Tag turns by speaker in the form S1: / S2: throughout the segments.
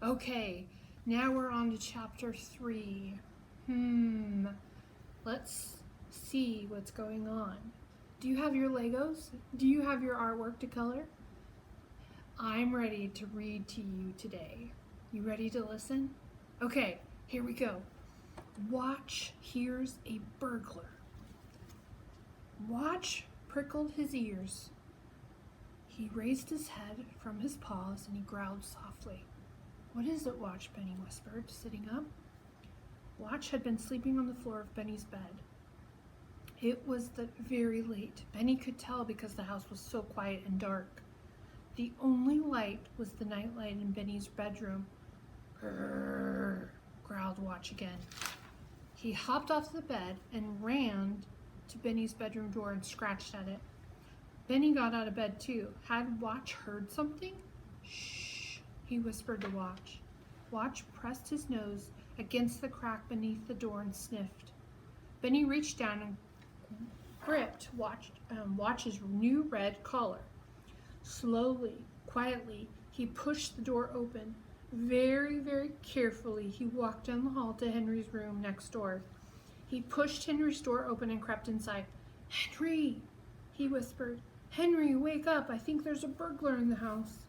S1: Okay, now we're on to chapter 3. Let's see what's going on. Do you have your Legos? Do you have your artwork to color? I'm ready to read to you today. You ready to listen? Okay, here we go. Watch hears a burglar. Watch prickled his ears. He raised his head from his paws and he growled softly. "What is it, Watch?" Benny whispered, sitting up. Watch had been sleeping on the floor of Benny's bed. It was very late. Benny could tell because the house was so quiet and dark. The only light was the nightlight in Benny's bedroom. "Grrr," growled Watch again. He hopped off the bed and ran to Benny's bedroom door and scratched at it. Benny got out of bed too. Had Watch heard something? "Shh," he whispered to Watch. Watch pressed his nose against the crack beneath the door and sniffed. Benny reached down and gripped Watch's new red collar. Slowly, quietly, he pushed the door open. Very, very carefully, he walked down the hall to Henry's room next door. He pushed Henry's door open and crept inside. "Henry," he whispered. "Henry, wake up. I think there's a burglar in the house."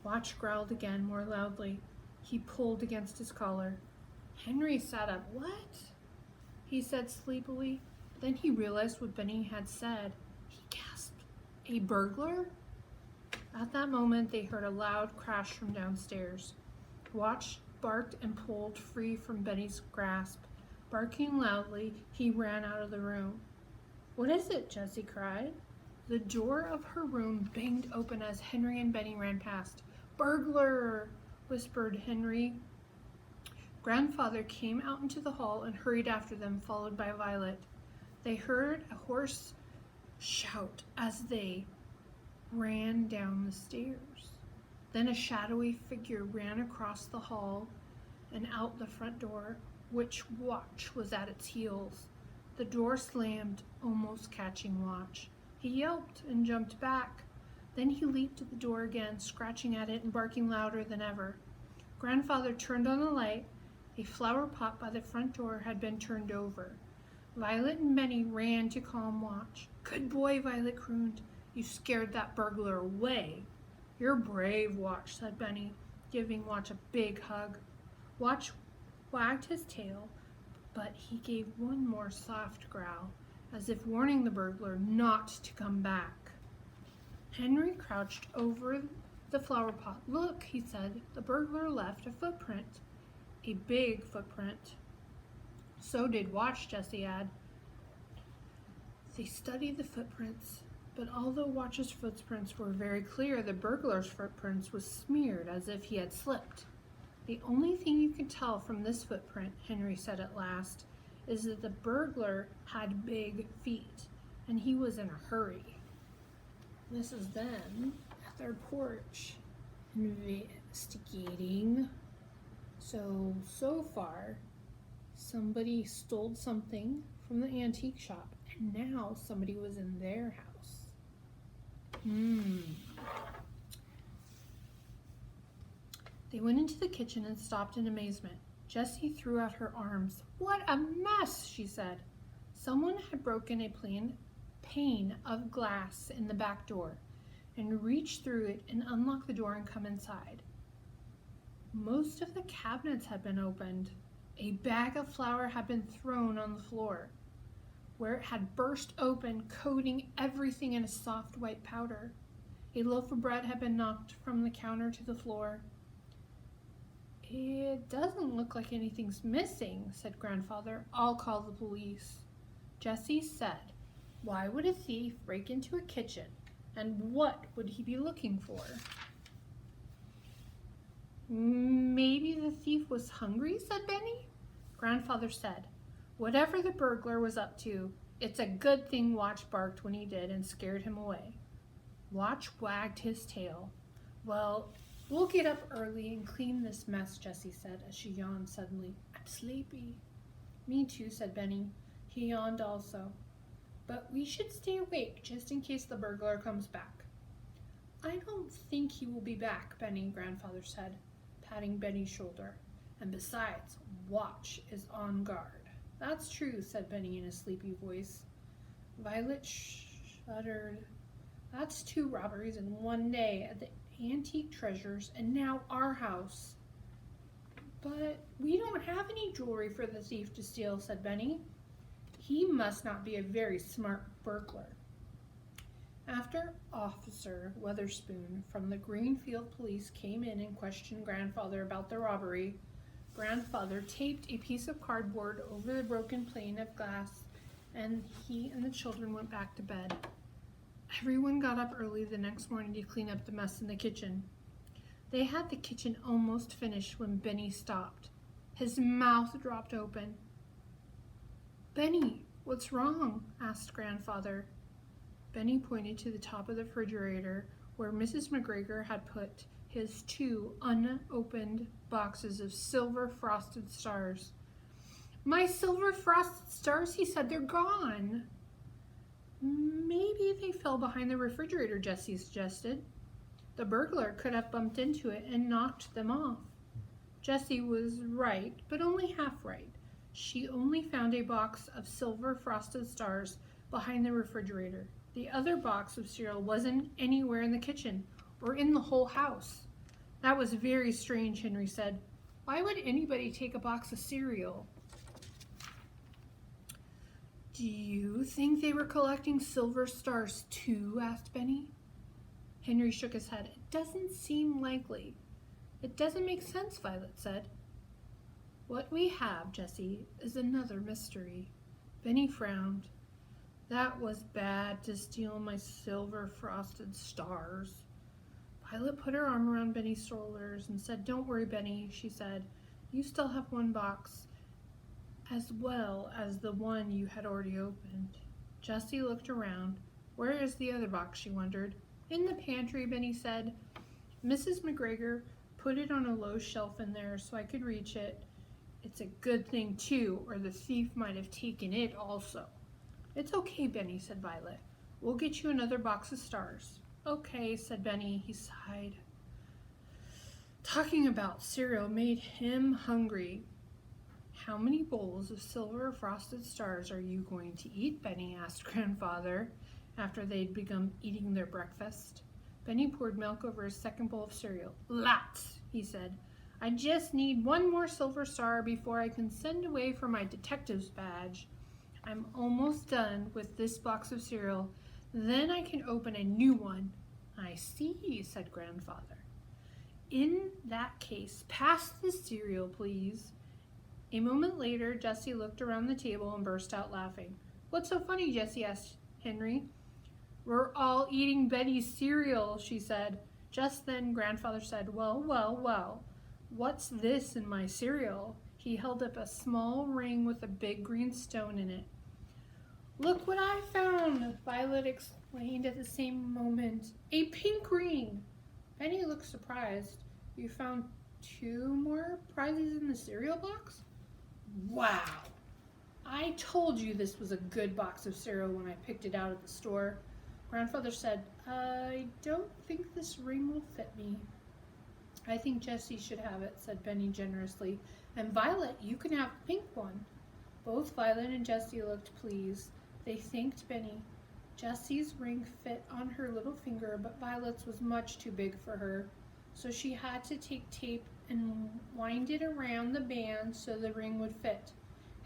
S1: Watch growled again, more loudly. He pulled against his collar. Henry sat up. "What?" he said sleepily. Then he realized what Benny had said. He gasped. "A burglar?" At that moment, they heard a loud crash from downstairs. Watch barked and pulled free from Benny's grasp. Barking loudly, he ran out of the room. "What is it?" Jessie cried. The door of her room banged open as Henry and Benny ran past. "Burglar!" whispered Henry. Grandfather came out into the hall and hurried after them, followed by Violet. They heard a hoarse shout as they ran down the stairs. Then a shadowy figure ran across the hall and out the front door, which Watch was at its heels. The door slammed, almost catching Watch. He yelped and jumped back. Then he leaped to the door again, scratching at it and barking louder than ever. Grandfather turned on the light. A flower pot by the front door had been turned over. Violet and Benny ran to calm Watch. "Good boy," Violet crooned. "You scared that burglar away." "You're brave, Watch," said Benny, giving Watch a big hug. Watch wagged his tail, but he gave one more soft growl, as if warning the burglar not to come back. Henry crouched over the flower pot. "Look," he said, "the burglar left a footprint." A big footprint. "So did Watch," Jessie added. They studied the footprints, but although Watch's footprints were very clear, the burglar's footprints was smeared as if he had slipped. "The only thing you can tell from this footprint," Henry said at last, "is that the burglar had big feet, and he was in a hurry." This is them at their porch investigating. So far, somebody stole something from the antique shop, and now somebody was in their house. They went into the kitchen and stopped in amazement. Jessie threw out her arms. "What a mess," she said. Someone had broken a pane of glass in the back door and reached through it and unlocked the door and come inside. Most of the cabinets had been opened. A bag of flour had been thrown on the floor, where it had burst open, coating everything in a soft white powder. A loaf of bread had been knocked from the counter to the floor. "It doesn't look like anything's missing," said Grandfather. "I'll call the police." Jessie said, "Why would a thief break into a kitchen, and what would he be looking for?" "Maybe the thief was hungry," said Benny. Grandfather said, "Whatever the burglar was up to, it's a good thing Watch barked when he did and scared him away." Watch wagged his tail. "Well, we'll get up early and clean this mess," Jessie said as she yawned suddenly. "I'm sleepy." "Me too," said Benny. He yawned also. "But we should stay awake just in case the burglar comes back." "I don't think he will be back," Benny, Grandfather said. patting Benny's shoulder. "And besides, Watch is on guard." "That's true," said Benny in a sleepy voice. Violet shuddered. "That's 2 robberies in one day at the antique treasures and now our house." "But we don't have any jewelry for the thief to steal," said Benny. "He must not be a very smart burglar." After Officer Weatherspoon from the Greenfield police came in and questioned Grandfather about the robbery, Grandfather taped a piece of cardboard over the broken pane of glass, and he and the children went back to bed. Everyone got up early the next morning to clean up the mess in the kitchen. They had the kitchen almost finished when Benny stopped. His mouth dropped open. "Benny, what's wrong?" asked Grandfather. Benny pointed to the top of the refrigerator where Mrs. McGregor had put his 2 unopened boxes of silver frosted stars. "My silver frosted stars," he said, "they're gone." "Maybe they fell behind the refrigerator," Jessie suggested. "The burglar could have bumped into it and knocked them off." Jessie was right, but only half right. She only found a box of silver frosted stars behind the refrigerator. The other box of cereal wasn't anywhere in the kitchen or in the whole house. "That was very strange," Henry said. "Why would anybody take a box of cereal?" "Do you think they were collecting silver stars too?" asked Benny. Henry shook his head. "It doesn't seem likely." "It doesn't make sense," Violet said. "What we have, Jessie, is another mystery." Benny frowned. "That was bad to steal my silver frosted stars." Violet put her arm around Benny's shoulders and said, "Don't worry, Benny," she said. "You still have 1 box, as well as the one you had already opened." Jessie looked around. "Where is the other box?" she wondered. "In the pantry," Benny said. "Mrs. McGregor put it on a low shelf in there so I could reach it. It's a good thing, too, or the thief might have taken it also." "It's okay, Benny," said Violet. "We'll get you another box of stars." "Okay," said Benny. He sighed. Talking about cereal made him hungry. "How many bowls of silver frosted stars are you going to eat, Benny?" asked Grandfather after they'd begun eating their breakfast. Benny poured milk over his second bowl of cereal. "Lots," he said. "I just need 1 more silver star before I can send away for my detective's badge. I'm almost done with this box of cereal. Then I can open a new one." "I see," said Grandfather. "In that case, pass the cereal, please." A moment later, Jessie looked around the table and burst out laughing. "What's so funny, Jessie?" asked Henry. "We're all eating Benny's cereal," she said. Just then, Grandfather said, "Well, well, well, what's this in my cereal?" He held up a small ring with a big green stone in it. "Look what I found," Violet explained at the same moment. "A pink ring." Benny looked surprised. "You found 2 more prizes in the cereal box?" "Wow! I told you this was a good box of cereal when I picked it out at the store." Grandfather said, "I don't think this ring will fit me." "I think Jessie should have it," said Benny generously. "And Violet, you can have the pink one." Both Violet and Jessie looked pleased. They thanked Benny. Jessie's ring fit on her little finger, but Violet's was much too big for her, so she had to take tape and wind it around the band so the ring would fit.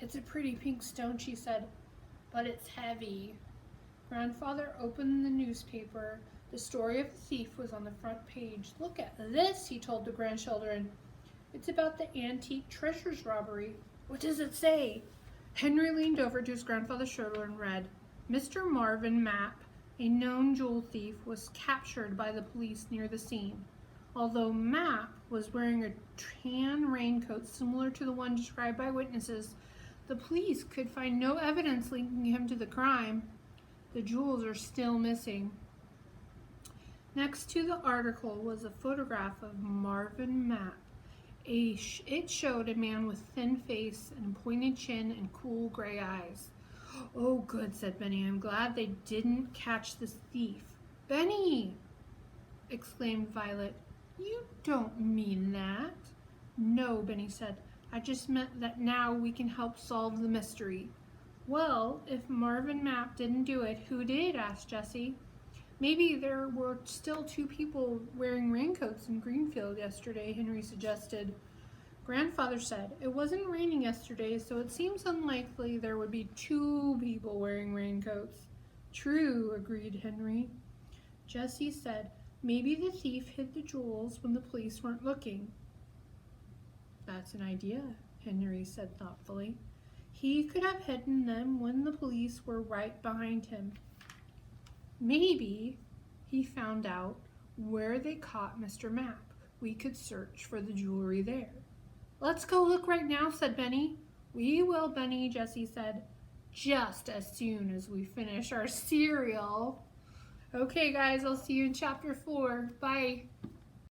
S1: "It's a pretty pink stone," she said, "but it's heavy." Grandfather opened the newspaper. The story of the thief was on the front page. "Look at this," he told the grandchildren. "It's about the antique treasures robbery." "What does it say?" Henry leaned over to his grandfather's shoulder and read, "Mr. Marvin Mapp, a known jewel thief, was captured by the police near the scene. Although Mapp was wearing a tan raincoat similar to the one described by witnesses, the police could find no evidence linking him to the crime. The jewels are still missing." Next to the article was a photograph of Marvin Mapp. It showed a man with thin face and pointed chin and cool gray eyes. "Oh, good," said Benny. "I'm glad they didn't catch this thief." "Benny!" exclaimed Violet. "You don't mean that?" No, Benny said. I just meant that now we can help solve the mystery. Well, if Marvin Mapp didn't do it, who did? Asked Jessie. Maybe there were still 2 people wearing raincoats in Greenfield yesterday, Henry suggested. Grandfather said, it wasn't raining yesterday, so it seems unlikely there would be 2 people wearing raincoats. True, agreed Henry. Jessie said, maybe the thief hid the jewels when the police weren't looking. That's an idea, Henry said thoughtfully. He could have hidden them when the police were right behind him. Maybe he found out where they caught Mr. Mapp. We could search for the jewelry there. Let's go look right now, said Benny. We will, Benny, Jessie said, just as soon as we finish our cereal. Okay, guys, I'll see you in chapter 4. Bye.